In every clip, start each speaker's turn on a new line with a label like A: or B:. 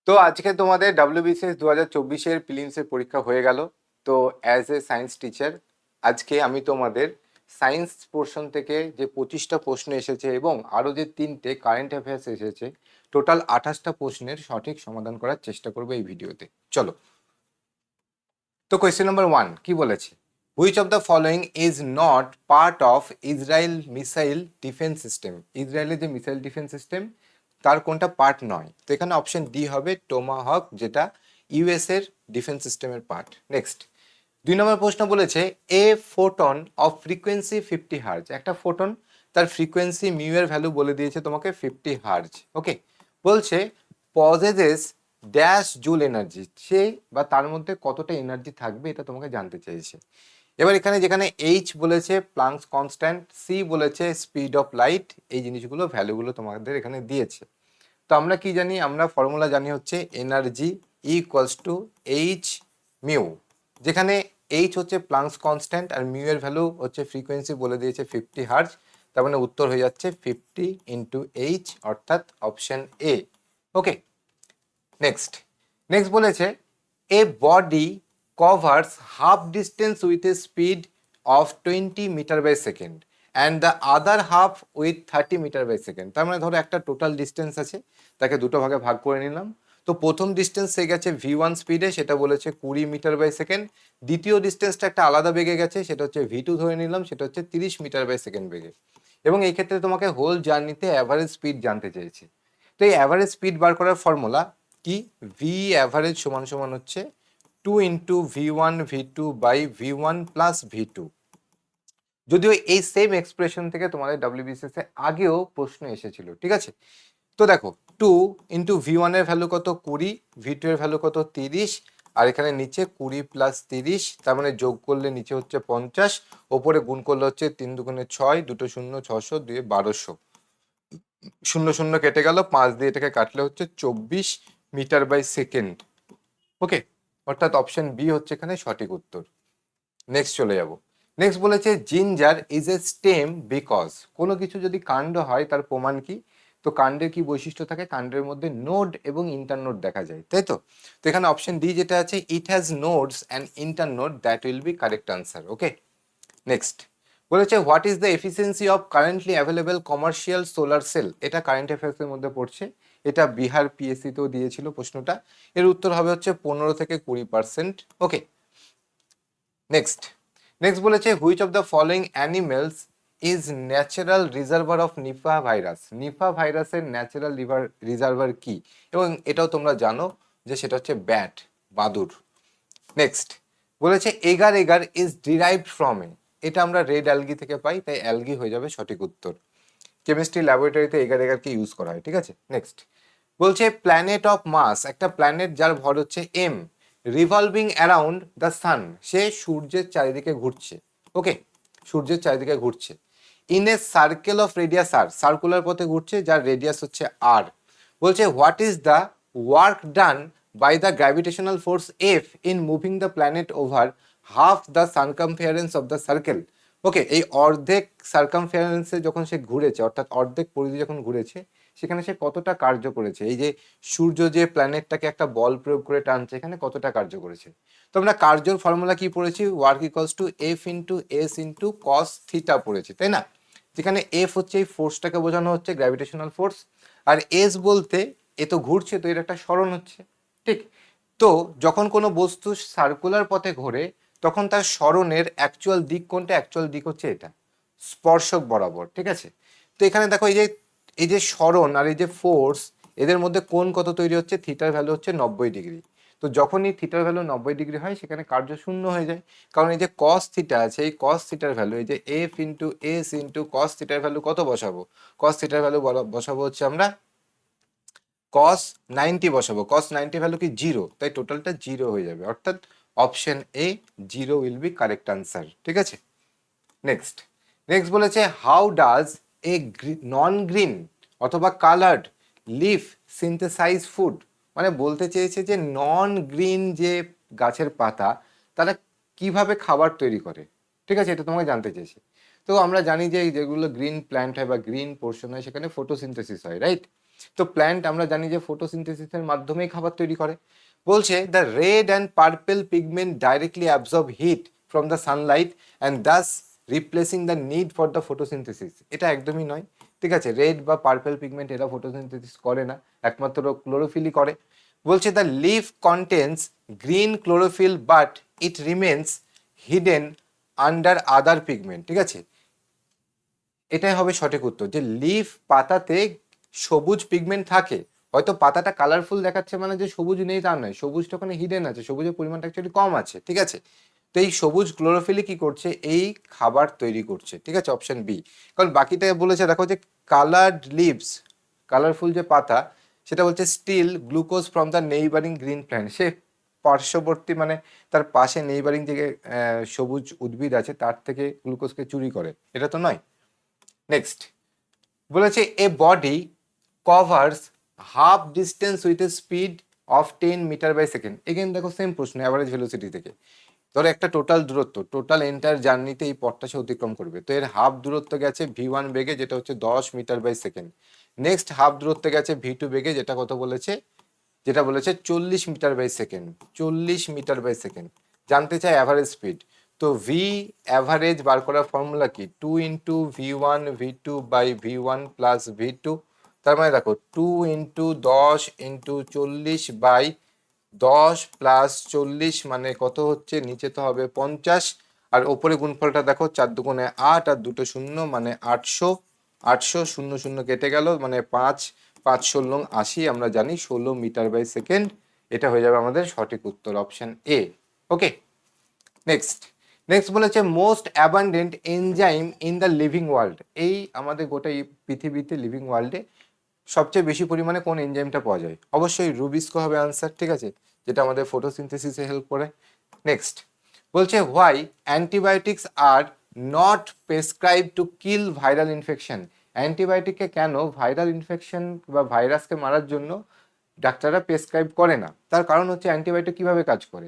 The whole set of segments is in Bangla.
A: তো আজকে তোমাদের WBCS 2024-এর প্রিলিমসের পরীক্ষা হয়ে গেল। তো অ্যাজ এ সায়েন্স টিচার আজকে আমি তোমাদের সায়েন্স পোর্শন থেকে যে 25টা প্রশ্ন এসেছে এবং আরও যে 3টে কারেন্ট অ্যাফেয়ার্স এসেছে, টোটাল 28টা প্রশ্নের সঠিক সমাধান করার চেষ্টা করবো এই ভিডিওতে। চলো। তো কোয়েশ্চেন নাম্বার 1 কি বলেছে? Which of the following is not part of Israel missile defence system. ইসরায়েলের যে মিসাইল ডিফেন্স সিস্টেম তার কোনটা পার্ট নয়? তো এখানে অপশন ডি হবে টোমাহক, যেটা ইউএস এর ডিফেন্স সিস্টেমের পার্ট। নেক্সট 2 নম্বর প্রশ্ন বলেছে এ ফোটন অফ ফ্রিকোয়েন্সি 50 হার্জ। একটা ফোটন, তার ফ্রিকোয়েন্সি মিউ এর ভ্যালু বলে দিয়েছে তোমাকে 50 হার্জ। ওকে, বলছে পজেসেস ড্যাশ জুল এনার্জি, সে বা তার মধ্যে কতটা এনার্জি থাকবে এটা তোমাকে জানতে চাইছে। এবার এখানে যেখানে এইচ বলেছে প্লাঙ্কস কনস্ট্যান্ট, সি বলেছে স্পিড অফ লাইট, এই জিনিসগুলো ভ্যালুগুলো তোমাদের এখানে দিয়েছে। তো আমরা কি জানি? আমরা ফর্মুলা জানি হচ্ছে energy equals to H mu, যেখানে এইচ হচ্ছে প্লাঙ্কস কনস্ট্যান্ট আর মিউ এর ভ্যালু হচ্ছে ফ্রিকোয়েন্সি বলে দিয়েছে 50 হার্জ। তার মানে উত্তর হয়ে যাচ্ছে 50 ইন্টু এইচ, অর্থাৎ অপশন এ। ওকে, নেক্সট বলেছে a body covers half distance with a speed of 20 metre by second and the other half with 30 metre by second. তার মানে ধরো একটা টোটাল ডিস্টেন্স আছে, তাকে দুটো ভাগে ভাগ করে নিলাম। তো প্রথম ডিস্টেন্স সে গেছে V1 স্পিডে, সেটা বলেছে 20 মিটার বাই সেকেন্ড। দ্বিতীয় ডিস্টেন্সটা একটা আলাদা বেগে গেছে, সেটা হচ্ছে V2 ধরে নিলাম, সেটা হচ্ছে 30 মিটার বাই সেকেন্ড বেগে। এবং এই ক্ষেত্রে তোমাকে হোল জার্নিতে অ্যাভারেজ স্পিড জানতে চেয়েছে। তো এই অ্যাভারেজ স্পিড বার করার ফর্মুলা কি? ভি অ্যাভারেজ সমান সমান হচ্ছে 2 into V1 V2 by V1 plus V2। যদিও এই সেম এক্সপ্রেশন থেকে তোমাদের WBCS এ আগেও প্রশ্ন এসেছিল, ঠিক আছে? তো দেখো 2 ইন্টু V1 এর ভ্যালু কত 20, V2 এর ভ্যালু কত 30, আর এখানে নিচে 20 প্লাস 30, তার মানে যোগ করলে নিচে হচ্ছে 50, ওপরে গুণ করলে হচ্ছে 3 দুগুণে 6, দুটো শূন্য 600, 2 1200, শূন্য শূন্য কেটে গেল, 5 দিয়ে এটাকে কাটলে হচ্ছে 24 মিটার বাই সেকেন্ড। ওকে, অর্থাৎ অপশন বি হচ্ছে এখানে সঠিক উত্তর। নেক্সট চলে যাব। নেক্সট বলেছে ginger is a stem because. কোনো কিছু যদি কাণ্ড হয় তার প্রমাণ কি? তো কাণ্ডের কি বৈশিষ্ট্য থাকে? কাণ্ডের মধ্যে নোড এবং ইন্টারনোড দেখা যায়, তাই তো? তো এখানে অপশন ডি যেটা আছে, it has nodes and internode, that will be correct answer. Okay, next বলেছে what is the efficiency of currently available commercial solar cell. এটা কারেন্ট অ্যাফেয়ার্সের মধ্যে পড়ছে, এটা বিহার পিএসসি তেও দিয়েছিল প্রশ্নটা। এর উত্তর হবে হচ্ছে 15 থেকে 20%। ওকে, নেক্সট বলেছে which of the following animals is natural reservoir of Nipah virus. Nipah ভাইরাসের ন্যাচারাল রিজার্ভার কি? এবং এটাও তোমরা জানো যে সেটা হচ্ছে ব্যাট, বাদুর। নেক্সট বলেছে এগার এগার ইজ ডিরাইভড ফ্রম এ। এটা আমরা রেড অ্যালগি থেকে পাই, তাই অ্যালগি হয়ে যাবে সঠিক উত্তর। কেমিস্ট্রি ল্যাবরেটরিতে এগার এগারকে ইউজ করা হয়, ঠিক আছে? নেক্সট বলছে প্ল্যানেট অফ মাস, একটা প্ল্যানেট যার ভর হচ্ছে M, revolving around the sun, সে সূর্যের চারিদিকে ঘুরছে। ওকে, সূর্যের চারিদিকে ঘুরছে। In a circle of radius R, circular পথে ঘুরছে যার রেডিয়াস হচ্ছে আর। বলছে what is the work done by the gravitational force F in moving the planet over half the circumference of the circle. Okay, এই অর্ধেক সার্কামফারেন্সে যখন সে ঘুরেছে, অর্থাৎ অর্ধেক পরিধি যখন ঘুরেছে, সেখানে সে কতটা কার্য করেছে? এই যে সূর্য যে প্ল্যানেটটাকে একটা বল প্রয়োগ করে টানছে, এখানে কতটা কার্য করেছে? তো আমরা কার্যর ফর্মুলা কি পড়েছি? Work equals to F into S into cos theta পড়েছি, তাই না? যেখানে এফ হচ্ছে এই ফোর্সটাকে বোঝানো হচ্ছে, গ্র্যাভিটেশনাল ফোর্স, আর এস বলতে এ তো ঘুরছে, তো এর একটা সরণ হচ্ছে, ঠিক? তো যখন কোনো বস্তু সার্কুলার পথে ঘোরে তখন তার সরণের অ্যাকচুয়াল দিক কোনটা? অ্যাকচুয়াল দিক হচ্ছে এটা, স্পর্শক বরাবর, ঠিক আছে? তো এখানে দেখো এই যে সরণ আর এই যে ফোর্স, এদের মধ্যে কোণ কত তৈরি হচ্ছে? থিটার ভ্যালু হচ্ছে 90 ডিগ্রি। তো যখনই থিটার ভ্যালু 90 ডিগ্রি হয় সেখানে কার্য শূন্য হয়ে যায়, কারণ এই যে কস থিটা আছে, এই কস থিটার ভ্যালু, এই যে F into S into cos থিটার ভ্যালু কত বসাবো? কস থিটার ভ্যালু বসাবো হচ্ছে আমরা cos 90 বসাবো। cos 90 ভ্যালু কি 0, তাই টোটালটা 0 হয়ে যাবে, অর্থাৎ option A 0 will be correct answer, ঠিক আছে? নেক্সট বলেছে how does a non green অথবা কালার্ড লিফ সিনথেসাইজ ফুড। মানে বলতে চেয়েছে যে নন গ্রিন যে গাছের পাতা, তারা কিভাবে খাবার তৈরি করে, ঠিক আছে? এটা তোমাকে জানতে চেয়েছে। তো আমরা জানি যে যেগুলো গ্রিন প্ল্যান্ট হয় বা গ্রিন পোর্শন হয় সেখানে ফটোসিনথেসিস হয়, রাইট? তো প্ল্যান্ট আমরা জানি যে ফটোসিনথেসিসের মাধ্যমেই খাবার তৈরি করে। বলছে the red and purple pigment directly absorb heat from the sunlight and thus replacing the need for the photosynthesis. এটা একদমই নয়, ঠিক আছে। রেড বা পার্পল পিগমেন্ট এরা ফটোসিনথেসিস করে না, একমাত্র ক্লোরোফিলই করে। বলছে the leaf contains green chlorophyll but it remains hidden under other pigment, ঠিক আছে। এটাই হবে সঠিক উত্তর, যে লিফ পাতাতে সবুজ পিগমেন্ট থাকে, হয়তো পাতাটা কালারফুল দেখাচ্ছে মানে যে সবুজ নেই তা নয়, সবুজটা ওখানে হিডেন আছে, সবুজের পরিমাণটা অ্যাকচুয়ালি কম আছে, ঠিক আছে। তো এই সবুজ ক্লোরোফিলই কি করছে, এই খাবার তৈরি করছে, ঠিক আছে, অপশন বি। কারণ বাকিটা বলেছে দেখো যে কালার্ড লিভস, কালারফুল যে পাতা সেটা বলছে steal glucose from the neighbouring green plant, সে পার্শ্ববর্তী মানে তার পাশে নেইবারিং যে সবুজ উদ্ভিদ আছে তার থেকে গ্লুকোজকে চুরি করে, এটা তো নয়। নেক্সট বলেছে a body covers half distance with a speed of 10 metre by second. Again দেখো সেম প্রশ্ন, অ্যাভারেজ ভেলোসিটি থেকে ধরো একটা টোটাল দূরত্ব, টোটাল এন্টার জার্নিতে এই পথটা সে অতিক্রম করবে, তো এর হাফ দূরত্ব গেছে v1 বেগে যেটা হচ্ছে 10 metre by second. Next half দূরত্ব গেছে v2 বেগে, যেটা কত বলেছে, যেটা বলেছে 40 metre by second, 40 metre by second. জানতে চাই অ্যাভারেজ স্পিড, তো ভি অ্যাভারেজ বার করার ফর্মুলা কি, 2 ইন্টু v1 প্লাস v2। তার মানে দেখো 2 ইন্টু 10 ইন্টু 40 বাই 10 প্লাস 40 মানে কত হচ্ছে, নিচে তো হবে 50, আর ওপরে গুণফলটা দেখো 4 দুগুণে 8 আর দুটো শূন্য মানে 800, 800 শূন্য শূন্য কেটে গেল মানে 5, 5 ষোলো 80, আমরা জানি 16 মিটার বাই সেকেন্ড। এটা হয়ে যাবে আমাদের সঠিক উত্তর, option A. Okay, next next বলেছে most abundant enzyme in the living world. এই আমাদের গোটা এই পৃথিবীতে লিভিং ওয়ার্ল্ডে সবচেয়ে বেশি পরিমাণে কোন এনজাইমটা পাওয়া যায়, অবশ্যই রুবিস্কো হবে আনসার, ঠিক আছে, যেটা আমাদের ফটোসিনথেসিসে হেল্প করে। নেক্সট বলছে why antibiotics are not prescribe to kill viral infection. অ্যান্টিবায়োটিককে কেন ভাইরাল ইনফেকশন বা ভাইরাসকে মারার জন্য ডাক্তাররা প্রেসক্রাইব করে না, তার কারণ হচ্ছে অ্যান্টিবায়োটিক কিভাবে কাজ করে,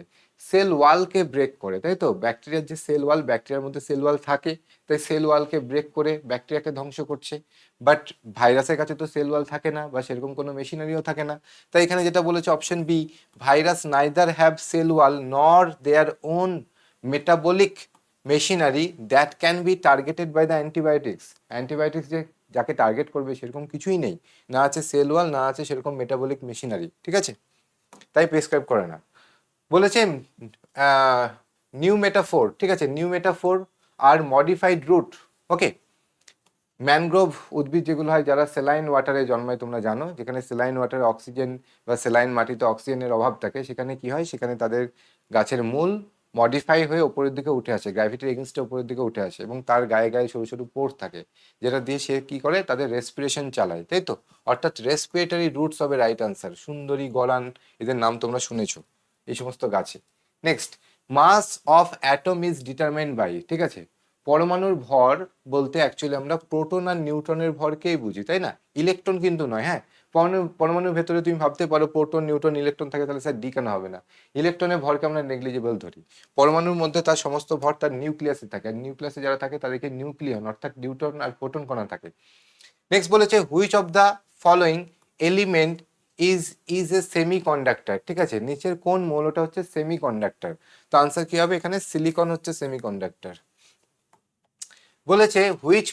A: সেল ওয়ালকে ব্রেক করে, তাই তো। ব্যাকটেরিয়ার যে সেল ওয়াল, ব্যাকটেরিয়ার মধ্যে সেল ওয়াল থাকে, তাই সেল ওয়ালকে ব্রেক করে ব্যাকটেরিয়াকে ধ্বংস করছে। বাট ভাইরাসের কাছে তো সেল ওয়াল থাকে না বা সেরকম কোনো মেশিনারিও থাকে না, তাই এখানে যেটা বলেছে option B, virus neither have cell wall nor their own metabolic machinery that can be targeted by the antibiotics. Antibiotics যে যাকে টার্গেট করবে সেরকম কিছুই নেই, না আছে সেল ওয়াল, না আছে সেরকম মেটাবলিক মেশিনারি, ঠিক আছে, তাই প্রেসক্রাইব করে না। বলেছে নিউ মেটাফোর, ঠিক আছে, নিউ মেটাফোর আর মডিফাইড রুট। ওকে, ম্যানগ্রোভ উদ্ভিদ যেগুলো হয় যারা সেলাইন ওয়াটারে জন্মায়, তোমরা জানো যেখানে সেলাইন ওয়াটারে অক্সিজেন বা সেলাইন মাটিতে অক্সিজেনের অভাব থাকে, সেখানে কি হয়, সেখানে তাদের গাছের মূল মডিফাই হয়ে ওপরের দিকে উঠে আসে, গ্র্যাভিটির এগেনস্টে ওপরের দিকে উঠে আসে, এবং তার গায়ে গায়ে সরু সরু পোর্স থাকে, যেটা দিয়ে সে কি করে তাদের রেসপিরেশন চালায়, তাই তো। অর্থাৎ রেসপিরেটরি রুটস হবে রাইট আনসার। সুন্দরী, গরান, এদের নাম তোমরা শুনেছো এই সমস্ত গাছে। Next mass of atom is determined by, ঠিক আছে, পরমাণুর ভর বলতে অ্যাকচুয়ালি আমরা প্রোটন আর নিউট্রনের ভরকেই বুঝি, তাই না, ইলেকট্রন কিন্তু নয়। হ্যাঁ, পরমাণুর ভেতরে তুমি ভাবতে পারো প্রোটন নিউট্রন ইলেকট্রন থাকে, তাহলে স্যার ডি কেন হবে না, ইলেকট্রনের ভরকে আমরা নেগলিজিবল ধরি। পরমাণুর মধ্যে তার সমস্ত ভর তার নিউক্লিয়াসে থাকে, আর নিউক্লিয়াসে যারা থাকে তাদেরকে নিউক্লিয়ন অর্থাৎ নিউট্রন আর প্রোটন কণা থাকে। নেক্সট বলেছে which of the following element is is a semi conductor, ঠিক আছে, নিচের কোন মৌলটা হচ্ছে সেমি কন্ডাক্টর, তো আনসার কি হবে এখানে, সিলিকন হচ্ছে সেমি কন্ডাক্টর। বলেছে which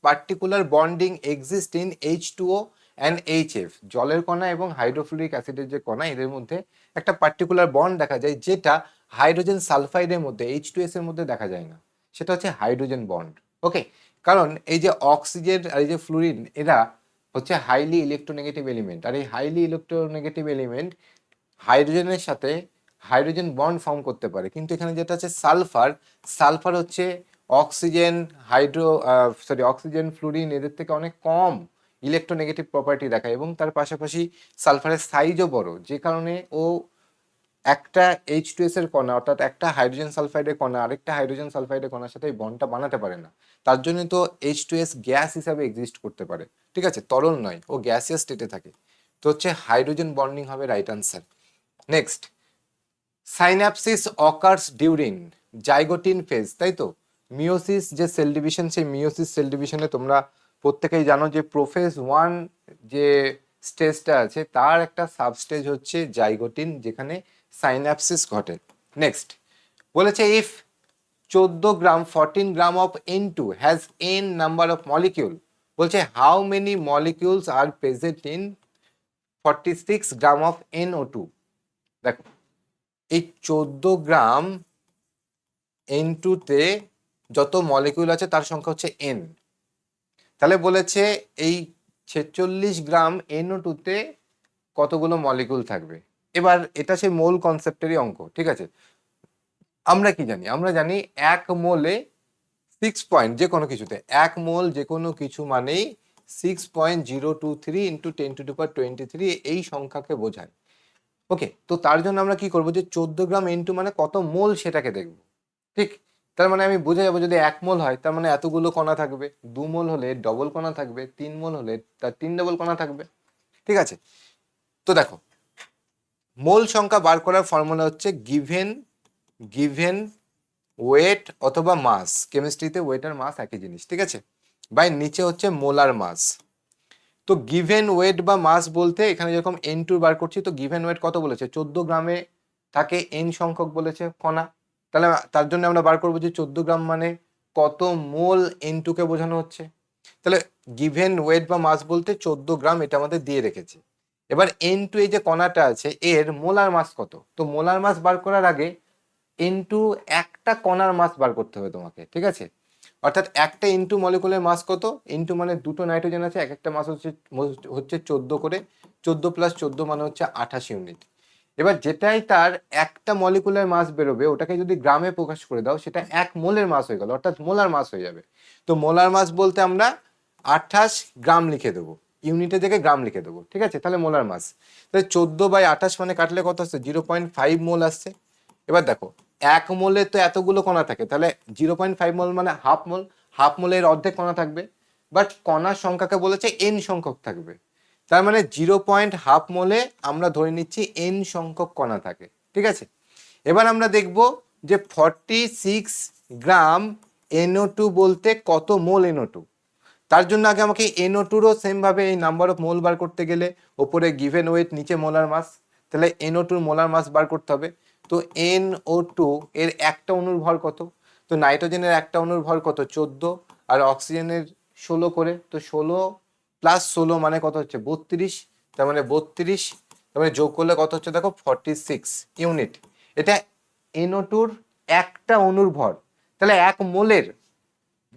A: particular bonding exist in H2O and HF। জলের কণা এবং হাইড্রোফ্লুরিক অ্যাসিডের যে কণা, এদের মধ্যে একটা পার্টিকুলার বন্ড দেখা যায় যেটা হাইড্রোজেন সালফাইডের মধ্যে H2S এর মধ্যে দেখা যায় না, সেটা হচ্ছে হাইড্রোজেন বন্ড। ওকে, কারণ এই যে অক্সিজেন আর এই যে ফ্লুরিন, এরা হচ্ছে হাইলি ইলেকট্রোনেগেটিভ এলিমেন্ট, আর এই হাইলি ইলেকট্রোনেগেটিভ এলিমেন্ট হাইড্রোজেনের সাথে হাইড্রোজেন বন্ড ফর্ম করতে পারে, কিন্তু এখানে যেটা আছে সালফার, সালফার হচ্ছে অক্সিজেন অক্সিজেন ফ্লুরিন এদের থেকে অনেক কম ইলেকট্রোনেগেটিভ প্রপার্টি দেখায়, এবং তার পাশাপাশি সালফারের সাইজও বড়, যে কারণে ও একটা H2S এর কণা অর্থাৎ একটা হাইড্রোজেন সালফাইডের কণা আরেকটা হাইড্রোজেন সালফাইডের কণার সাথে এই বন্ডটা বানাতে পারে না, তার জন্য তো H2S গ্যাস হিসাবে এক্সিস্ট করতে পারে, ঠিক আছে, তরল নয়, ও গ্যাসিয়াস স্টেটে থাকে, তো হচ্ছে হাইড্রোজেন বন্ডিং হবে right answer. Next synapsis occurs during zygotene phase, তাই তো। মিওসিস যে সেল ডিভিশন, সেই মিওসিস সেল ডিভিশনে তোমরা প্রত্যেকেই জানো যে প্রোফেজ 1 যে স্টেজটা আছে তার একটা সাবস্টেজ হচ্ছে জাইগোটিন, যেখানে সাইন্যাপসিস ঘটে। নেক্সট বলেছে if 14 gram 14 gram of N2 has n number of molecule, বলছে how many molecules are present in 46 gram of NO2। দেখো এই 14 গ্রাম N2 তে যত মলিকিউল আছে তার সংখ্যা হচ্ছে n। তাহলে বলেছে এই 46 গ্রাম NO2 তে কতগুলো মলিকিউল থাকবে। এবার এটা সেই মোল কনসেপ্টেরই অঙ্ক, ঠিক আছে। আমরা কি জানি, আমরা জানি 1 মোলে 6 পয়েন্ট, যে কোনো কিছুতে 1 মোল যে কোনো কিছু মানেই 6.023 ইন্টু 10⁻23 এই সংখ্যাকে বোঝায়। ওকে, তো তার জন্য আমরা কি করবো, যে 14 গ্রাম N2 মানে কত মোল সেটাকে দেখবো, ঠিক। তার মানে আমি বুঝে যাবো যদি 1 মোল হয় তার মানে এতগুলো কণা থাকবে, 2 মোল হলে ডবল কণা থাকবে, 3 মোল হলে তার 3 ডবল কণা থাকবে, ঠিক আছে। তো দেখো মোল সংখ্যা বার করার ফর্মুলা হচ্ছে গিভেন গিভেন ওয়েট অথবা মাস, কেমিস্ট্রিতে ওয়েট আর মাস একই জিনিস, ঠিক আছে। বাই নিচে হচ্ছে মোলার মাস। তো গিভেন ওয়েট বা মাস বলতে এখানে যেরকম N2 বার করছি, তো গিভেন ওয়েট কত বলেছে, 14 গ্রামে থাকে n সংখ্যক বলেছে কণা। তাহলে তার জন্য আমরা বার করবো যে 14 গ্রাম মানে কত মোল N2 কে বোঝানো হচ্ছে। তাহলে গিভেন ওয়েট বা মাস বলতে 14 গ্রাম, এটা আমাদের দিয়ে রেখেছে। এবার N2 এই যে কণাটা আছে এর মোলার মাস কত, তো মোলার মাস বার করার আগে N2 একটা কণার মাস বার করতে হবে তোমাকে, ঠিক আছে। অর্থাৎ একটা N2 মলিকুলের মাস কত, N2 মানে দুটো নাইট্রোজেন আছে, এক একটা মাস হচ্ছে 14 করে, 14 প্লাস 14 মানে হচ্ছে 28 ইউনিট। এবার যেটাই তার একটা মলিকুলার মাস বেরোবে ওটাকে যদি গ্রামে প্রকাশ করে দাও সেটা 1 মোলের মাস হয়ে গেল, অর্থাৎ মোলার মাস হয়ে যাবে। তো মোলার মাস বলতে আমরা 28 গ্রাম লিখে দেবো, ইউনিটের জায়গায় গ্রাম লিখে দেবো, ঠিক আছে। তাহলে মোলার মাস, তাহলে 14/28 মানে কাটলে কত আসছে, 0.5 মোল আসছে। এবার দেখো 1 মোলে তো এতগুলো কণা থাকে, তাহলে 0.5 মোল মানে হাফ মোল, হাফ মোলের অর্ধেক কণা থাকবে, বাট কণার সংখ্যাকে বলেছে n সংখ্যক থাকবে। তার মানে 0.5 মোলে আমরা ধরে নিচ্ছি n সংখ্যক কণা থাকে, ঠিক আছে। এবার আমরা দেখব যে 46 গ্রাম NO2 বলতে কত মোল NO2। তার জন্য আগে আমাকে NO2রও সেম ভাবে এই নাম্বার অফ মোল বার করতে গেলে ওপরে গিভেন ওয়েট নিচে মোলার মাস, তাহলে NO2 মোলার মাস বার করতে হবে। তো NO2 এর একটা অণুর ভর কত, তো নাইট্রোজেনের একটা অণুর ভর কত 14 আর অক্সিজেনের 16 করে, তো 16 প্লাস 16 মানে কত হচ্ছে 32, তার মানে 32, তার মানে যোগ করলে কত হচ্ছে দেখো 46 ইউনিট। এটা NO2-র একটা অণুর ভর, তাহলে 1 মোলের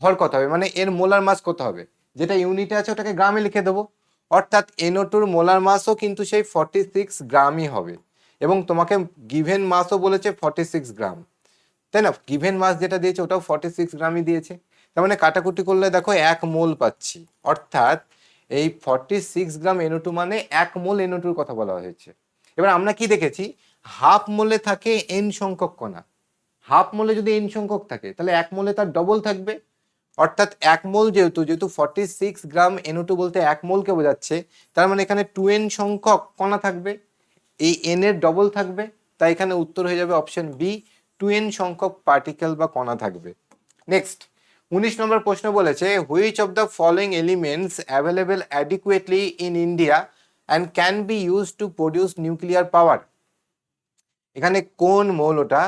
A: ভর কত হবে, মানে এর মোলার মাস কত হবে, যেটা ইউনিটে আছে ওটাকে গ্রামে লিখে দেবো। অর্থাৎ NO2-র মোলার মাসও কিন্তু সেই 46 গ্রামই হবে, এবং তোমাকে গিভেন মাসও বলেছে 46 গ্রাম, তাই না। গিভেন মাস যেটা দিয়েছে ওটাও 46 গ্রামই দিয়েছে। তার মানে কাটাকুটি করলে দেখো 1 মোল পাচ্ছি, অর্থাৎ এই 46 গ্রাম NO2 মানে 1 মোল NO2-র কথা বলা হয়েছে। এবার আমরা কি দেখেছি, হাফ মোলে থাকে n সংখ্যক কণা, হাফ মোলে যদি n সংখ্যক থাকে তাহলে 1 মোলে তার ডবল থাকবে, অর্থাৎ 1 মোল যেহেতু 46 গ্রাম NO2 বলতে 1 মোলকে বোঝাচ্ছে, তার মানে এখানে 2n সংখ্যক কণা থাকবে, এই n এর ডবল থাকবে, তাই এখানে উত্তর হয়ে যাবে অপশন বি, 2n সংখ্যক পার্টিকেল বা কণা থাকবে। নেক্সট 19 নম্বর প্রশ্ন বলেছে which of the following elements available adequately in India and can be use to produce nuclear power. এখানে কোন মৌলটা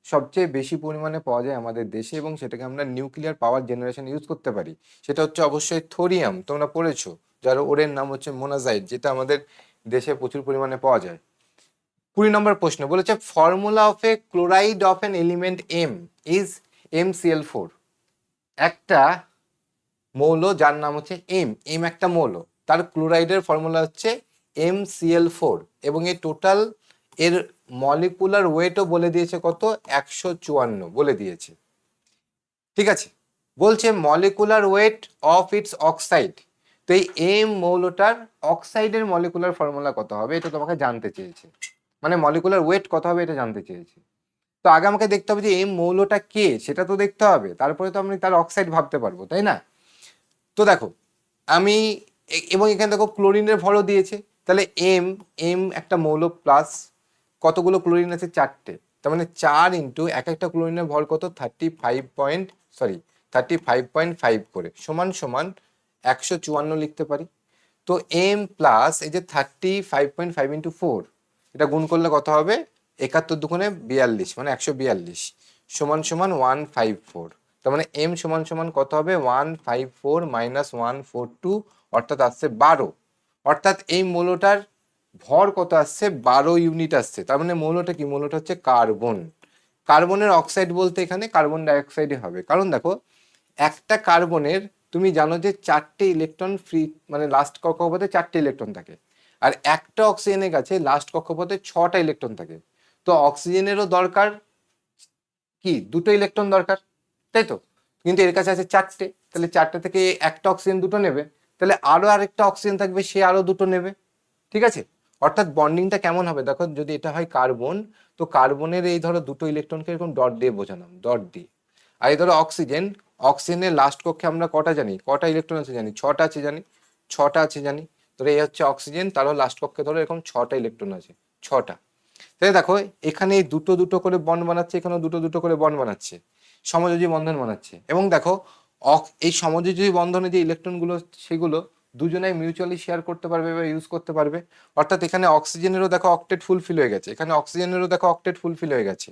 A: সবচেয়ে বেশি পরিমাণে পাওয়া যায় আমাদের দেশে এবং সেটাকে আমরা নিউক্লিয়ার পাওয়ার জেনারেশন ইউজ করতে পারি, সেটা হচ্ছে অবশ্যই থোরিয়াম। তোমরা পড়েছো, যার ওরের নাম হচ্ছে মোনাজাইট, যেটা আমাদের দেশে প্রচুর পরিমাণে পাওয়া যায়। 20 নম্বর প্রশ্ন বলেছে formula of A chloride of N element M is MCl4। একটা মৌল যার নাম হচ্ছে M একটা মৌল, তার ক্লোরাইডের ফর্মুলা হচ্ছে MCl4, এবং এই টোটাল এর মলিকুলার ওয়েটও বলে দিয়েছে কত, 154 বলে দিয়েছে, ঠিক আছে। বলছে molecular weight of its oxide, তো এই মৌলটার অক্সাইডের মলিকুলার ফর্মুলা কত হবে এটা তোমাকে জানতে চেয়েছে, মানে মলিকুলার ওয়েট কত হবে এটা জানতে চেয়েছে। তো আগে আমাকে দেখতে হবে যে মৌলটা কে সেটা তো দেখতে হবে, তারপরে তো আমি তার অক্সাইড ভাবতে পারবো, তাই না। তো দেখো আমি এবং এখানে দেখো ক্লোরিনের ভরও দিয়েছে, তাহলে এম একটা মৌল প্লাস কতগুলো ক্লোরিন আছে 4টে, তার মানে 4 ইন্টু এক একটা ক্লোরিনের ভর কত 35.5 করে সমান সমান 154 লিখতে পারি। তো এম প্লাস এই যে 35.5 ইন্টু 4, এটা গুণ করলে কত হবে? 71 দুগুণে 42, মানে 142 সমান সমান 154। তার মানে এম সমান সমান কত হবে? 154 মাইনাস 142, অর্থাৎ আসছে 12। অর্থাৎ এই মৌলটার ভর কত আসছে? 12 ইউনিট আসছে। তার মানে মৌলটা কি? মৌলটা হচ্ছে কার্বন। কার্বনের অক্সাইড বলতে এখানে কার্বন ডাইঅক্সাইডই হবে, কারণ দেখো একটা কার্বনের তুমি জানো যে 4টে ইলেকট্রন ফ্রি, মানে লাস্ট কক্ষপথে 4টে ইলেকট্রন থাকে, আর একটা অক্সিজেনের কাছে লাস্ট কক্ষপথে 6টা ইলেকট্রন থাকে। তো অক্সিজেনেরও দরকার কি? 2টো ইলেকট্রন দরকার, তাই তো? কিন্তু এর কাছে আছে 4টে, তাহলে 4টে থেকে একটা অক্সিজেন 2টো নেবে, তাহলে আরো আরেকটা অক্সিজেন থাকবে, সে আরো 2টো নেবে। ঠিক আছে? অর্থাৎ বন্ডিংটা কেমন হবে দেখো, যদি এটা হয় কার্বন, তো কার্বনের এই ধরো 2টো ইলেকট্রনকে এরকম ডট দিয়ে বোঝালাম, ডট দিয়ে। আর এই ধরো অক্সিজেন, অক্সিজেনের লাস্ট কক্ষে আমরা কটা জানি? কটা ইলেকট্রন আছে জানি? 6টা আছে জানি, 6টা আছে জানি। তো এই হচ্ছে অক্সিজেন, তারও লাস্ট কক্ষে ধরো এরকম 6টা ইলেকট্রন আছে, 6টা। তাই দেখো এখানে এই দুটো দুটো করে বন্ড বানাচ্ছে, এখানেও দুটো দুটো করে বন্ড বানাচ্ছে, সমযোজী বন্ধন বানাচ্ছে। এবং দেখো এই সমযোজী বন্ধনে যে ইলেকট্রনগুলো, সেগুলো দুজনেই মিউচুয়ালি শেয়ার করতে পারবে বা ইউজ করতে পারবে। অর্থাৎ এখানে অক্সিজেনেরও দেখো অক্টেট ফুলফিল হয়ে গেছে, এখানে অক্সিজেনেরও দেখো অক্টেট ফুলফিল হয়ে গেছে।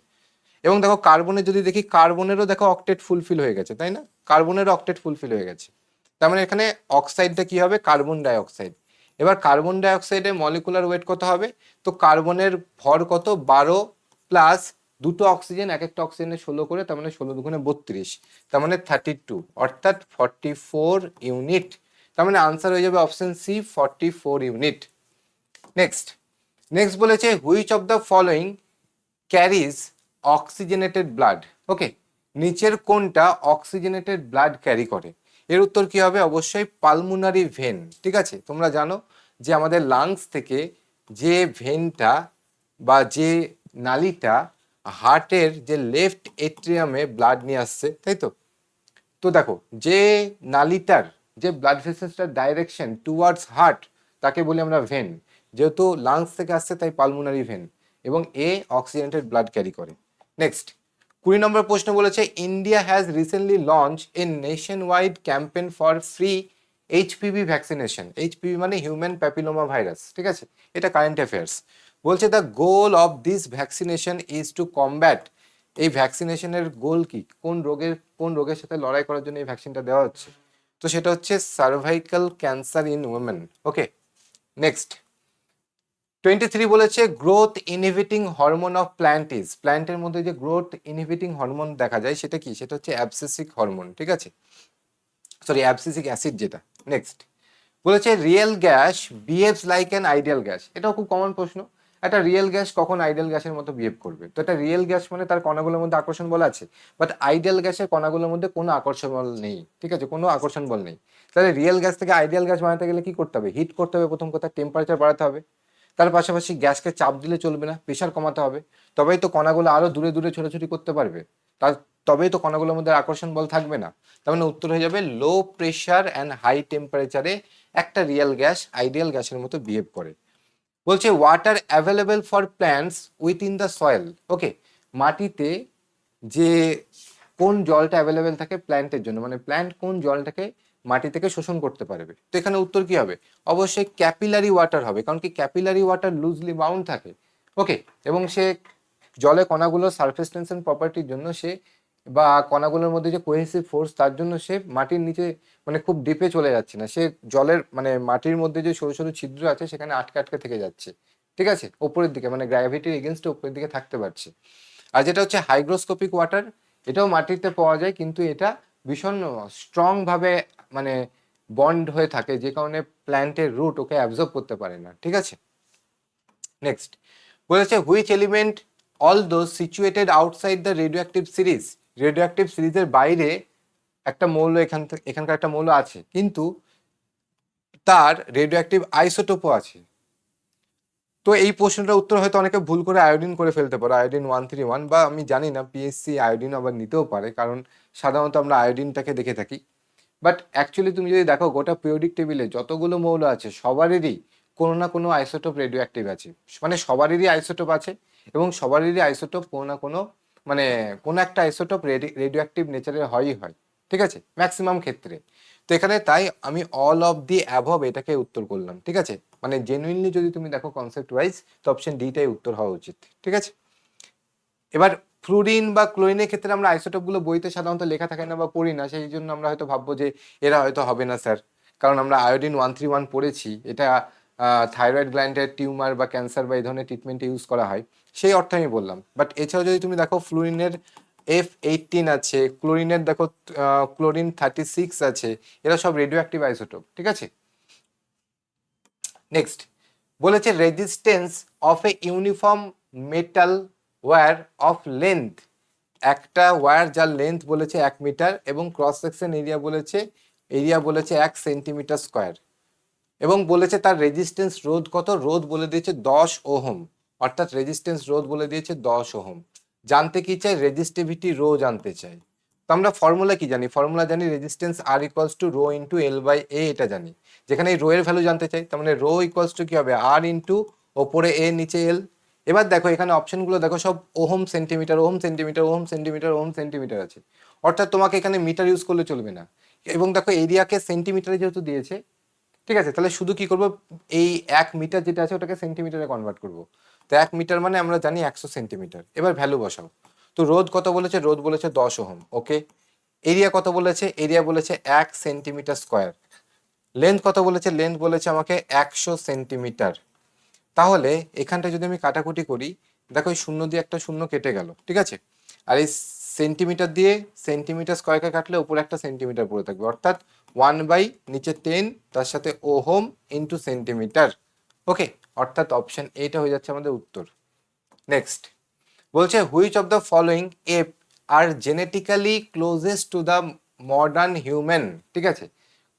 A: এবং দেখো কার্বনে যদি দেখি, কার্বনেরও দেখো অক্টেট ফুলফিল হয়ে গেছে, তাই না? কার্বনেরও অক্টেট ফুলফিল হয়ে গেছে। তার মানে এখানে অক্সাইডটা কি হবে? Carbon dioxide. এবার কার্বন ডাইঅক্সাইডের মলিকুলার ওয়েট কত হবে? তো কার্বনের ভর কত? 12 প্লাস দুটো অক্সিজেন, এক একটা অক্সিজেনের 16 করে, তার মানে 16 দুগুণে 32, তার মানে 32, অর্থাৎ 44 ইউনিট। তার মানে আনসার হয়ে যাবে option C, 44 unit. Next next বলেছে which of the following carries oxygenated blood. Okay, নিচের কোনটা অক্সিজেনেটেড ব্লাড ক্যারি করে? এর উত্তর কি হবে? অবশ্যই পালমোনারি ভেন। ঠিক আছে, তোমরা জানো যে আমাদের লাংস থেকে যে ভেনটা বা যে নালীটা হার্টের যে লেফট এট্রিয়ামে ব্লাড নিয়ে আসছে, তাই তো? তো দেখো যে নালীটার, যে ব্লাড ভেসেলসটার ডাইরেকশন টুয়ার্ডস হার্ট, তাকে বলি আমরা ভেন। যেহেতু লাংস থেকে আসছে তাই পালমোনারি ভেন, এবং এ অক্সিজেনেটেড ব্লাড ক্যারি করে। নেক্সট 20 নম্বর প্রশ্ন বলেছে India has recently launch a nation wide campaign for free HPV vaccination. HPV মানে হিউম্যান প্যাপিলোমা ভাইরাস। ঠিক আছে, এটা কারেন্ট অ্যাফেয়ার্স। বলছে the goal of this vaccination is two combat. এই ভ্যাকসিনেশনের গোল কি? কোন রোগের সাথে লড়াই করার জন্য এই ভ্যাকসিনটা দেওয়া হচ্ছে? তো সেটা হচ্ছে cervical cancer in women. Okay, next 23 বলেছে growth inhibiting hormone of plant is. প্ল্যান্টের মধ্যে যে গ্রোথ ইনহিবিটিং হরমোন দেখা যায় সেটা কি? সেটা হচ্ছে অ্যাবসিসিক হরমোন। ঠিক আছে, সরি অ্যাবসিসিক অ্যাসিড যেটা। নেক্সট বলেছে real gas behaves like an ideal gas. এটাও খুব কমন প্রশ্ন। একটা রিয়েল গ্যাস কখন আইডিয়াল গ্যাসের মতো বিহেভ করবে? তো একটা রিয়েল গ্যাস মানে তার কণাগুলোর মধ্যে আকর্ষণ বল আছে, বাট আইডিয়াল গ্যাসের কণাগুলোর মধ্যে কোনো আকর্ষণ বল নেই। ঠিক আছে, কোনো আকর্ষণ বল নেই। তাহলে রিয়েল গ্যাস থেকে আইডিয়াল গ্যাস বানাতে গেলে কি করতে হবে? হিট করতে হবে, প্রথম কথা টেম্পারেচার বাড়াতে হবে। তার পাশাপাশি গ্যাসকে চাপ দিলে চলবে না, প্রেশার কমাতে হবে। তবেই তো কণাগুলো আরো দূরে দূরে ছোটাছুটি করতে পারবে। তার তবেই তো কণাগুলোর মধ্যে আকর্ষণ বল থাকবে না। তার মানে উত্তর হয়ে যাবে লো প্রেশার অ্যান্ড হাই টেম্পারেচারে একটা রিয়েল গ্যাস আইডিয়াল গ্যাসের মতো বিহেভ করে। বলছে water available for plants within the soil. Okay, মাটিতে যে কোন জলটা অ্যাভেলেবেল থাকে প্ল্যান্টের জন্য, মানে প্ল্যান্ট কোন জলটাকে মাটি থেকে শোষণ করতে পারবে? তো এখানে উত্তর কি হবে? অবশ্যই ক্যাপিলারি ওয়াটার হবে, কারণ কি ক্যাপিলারি ওয়াটার লুজলি বাউন্ড থাকে। ওকে, এবং সে জলে কণাগুলোর সারফেস টেনশন প্রপার্টির জন্য সে, বা কণাগুলোর মধ্যে যে কোহেসিভ ফোর্স, তার জন্য সে মাটির নিচে মানে খুব ডিপে চলে যাচ্ছে না, সে জলের মানে মাটির মধ্যে যে সরু সরু ছিদ্র আছে সেখানে আটকে আটকে থেকে যাচ্ছে। ঠিক আছে, ওপরের দিকে মানে গ্র্যাভিটির এগেনস্টে ওপরের দিকে থাকতে পারছে। আর যেটা হচ্ছে হাইগ্রোস্কোপিক ওয়াটার, এটাও মাটিতে পাওয়া যায়, কিন্তু এটা ভীষণ স্ট্রং ভাবে মানে বন্ড হয়ে থাকে, যে কারণে প্ল্যান্টের রুট ওকে অ্যাবজর্ব করতে পারে না। ঠিক আছে, নেক্সট বলেছে which element all those situated outside the radio active series. Radio active সিরিজের বাইরে একটা মৌল এখানকার একটা মৌল আছে, কিন্তু তার রেডিও অ্যাক্টিভ আইসোটোপও আছে। তো এই প্রশ্নটার উত্তর হয়তো অনেকে ভুল করে আয়োডিন করে ফেলতে পারো, আয়োডিন 131, বা আমি জানি না পিএসসি আয়োডিন আবার নিতেও পারে, কারণ সাধারণত আমরা আয়োডিনটাকে দেখে থাকি। বাট অ্যাকচুয়ালি তুমি যদি দেখো গোটা পিরিয়ডিক টেবিলে যতগুলো মৌল আছে সবারই কোনো না কোনো আইসোটোপ রেডিও অ্যাক্টিভ আছে, মানে সবারই আইসোটোপ আছে, এবং সবারই আইসোটোপ কোনো না কোনো মানে কোনো একটা আইসোটোপ রেডিও অ্যাক্টিভ নেচারের হয়ই হয়। ঠিক আছে, ম্যাক্সিমাম ক্ষেত্রে। তো এখানে তাই আমি অল অফ দি অ্যাভব এটাকে উত্তর করলাম, ঠিক আছে। মানে জেনুইনলি যদি তুমি দেখো কনসেপ্ট ওয়াইজ, তো অপশন ডিটাই উত্তর হওয়া উচিত, ঠিক আছে। এবার ফ্লুরিন বা ক্লোরিনের ক্ষেত্রে আমরা আইসোটোপগুলো বইতে সাধারণত লেখা থাকে না বা পড়ি না, সেই জন্য আমরা হয়তো ভাববো যে এরা হয়তো হবে না স্যার, কারণ আমরা আয়োডিন 131 পড়েছি, এটা থাইরয়েড গ্ল্যান্ডের টিউমার বা ক্যান্সার বা এই ধরনের ট্রিটমেন্টে ইউজ করা হয়, সেই অর্থে আমি বললাম। বাট এছাড়াও যদি তুমি দেখো ফ্লুরিনের F18 আছে, ক্লোরিনের দেখো ক্লোরিন 36 আছে, এরা সব রেডিও অ্যাক্টিভ আইসোটোপ, ঠিক আছে। নেক্সট বলেছে resistance of a uniform metal wire of length, একটা ওয়্যার যার লেন্থ বলেছে 1 মিটার এবং ক্রস সেকশন এরিয়া বলেছে 1 সেন্টিমিটার স্কোয়ার, এবং বলেছে তার রেজিস্ট্যান্স রোধ কত, রোধ বলে দিয়েছে 10 ওহম, অর্থাৎ রেজিস্ট্যান্স রোধ বলে দিয়েছে 10 ওহম। জানতে কি চাই, রেজিস্টিভিটি রো জানতে চাই। তো আমরা ফর্মুলা কি জানি, ফর্মুলা জানি resistance R equals to rho into L by A, এটা জানি। যেখানে এই রো এর ভ্যালু জানতে চাই, তার মানে রো ইকুয়ালস টু কি হবে, আর ইন্টু ওপরে এ নিচে এল। এবার দেখো এখানে অপশনগুলো দেখো সব ohm centimetre ohm centimetre ohm centimetre ohm centimetre আছে, অর্থাৎ তোমাকে এখানে মিটার ইউজ করলে চলবে না। এবং দেখো এরিয়াকে সেন্টিমিটারে যেহেতু দিয়েছে, ঠিক আছে, তাহলে শুধু কি করব, এই 1 মিটার যেটা আছে ওটাকে সেন্টিমিটারে কনভার্ট করব। তো 1 মিটার মানে আমরা জানি 100 সেন্টিমিটার। এবার ভ্যালু বসাও। তো রোধ কত বলেছে, রোধ বলেছে 10 ওহম, ওকে। এরিয়া কত বলেছে, এরিয়া বলেছে 1 সেন্টিমিটার স্কোয়ার। লেন্থ কত বলেছে, লেন্থ বলেছে আমাকে 100 সেন্টিমিটার। তাহলে এখানটা যদি আমি কাটাকুটি করি, দেখো এই শূন্য দিয়ে একটা শূন্য কেটে গেল, ঠিক আছে। আর এই সেন্টিমিটার দিয়ে সেন্টিমিটার স্কোয়ারকে কাটলে উপরে একটা সেন্টিমিটার পড়ে থাকবে, অর্থাৎ 1/10 তার সাথে ওহম ইন্টু সেন্টিমিটার, ওকে। অর্থাৎ অপশন এটা হয়ে যাচ্ছে আমাদের উত্তর। নেক্সট বলছে which of the following ape are genetically closest to the modern human, ঠিক আছে।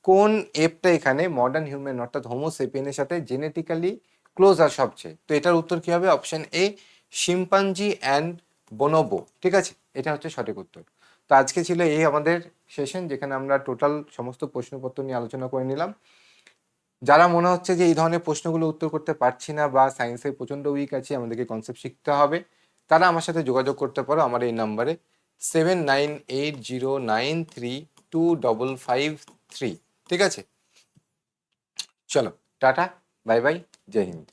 A: কোন এপটা এখানে মডার্ন হিউম্যান অর্থাৎ হোমোসেপিয়েনের সাথে জেনেটিক্যালি ক্লোজ আর সবচেয়ে, তো এটার উত্তর কি হবে, option A chimpanzee and bonobo, ঠিক আছে, এটা হচ্ছে সঠিক উত্তর। তো আজকে ছিল এই আমাদের সেশন, যেখানে আমরা টোটাল সমস্ত প্রশ্নপত্র নিয়ে আলোচনা করে নিলাম। যারা মনে হচ্ছে যে এই ধরনের প্রশ্নগুলো উত্তর করতে পারছি না বা সায়েন্সে প্রচণ্ড উইক আছে, আমাদেরকে কনসেপ্ট শিখতে হবে, তারা আমার সাথে যোগাযোগ করতে পারো আমার এই নাম্বারে 7980932553, ঠিক আছে। চলো টাটা, বাই বাই, জয় হিন্দ।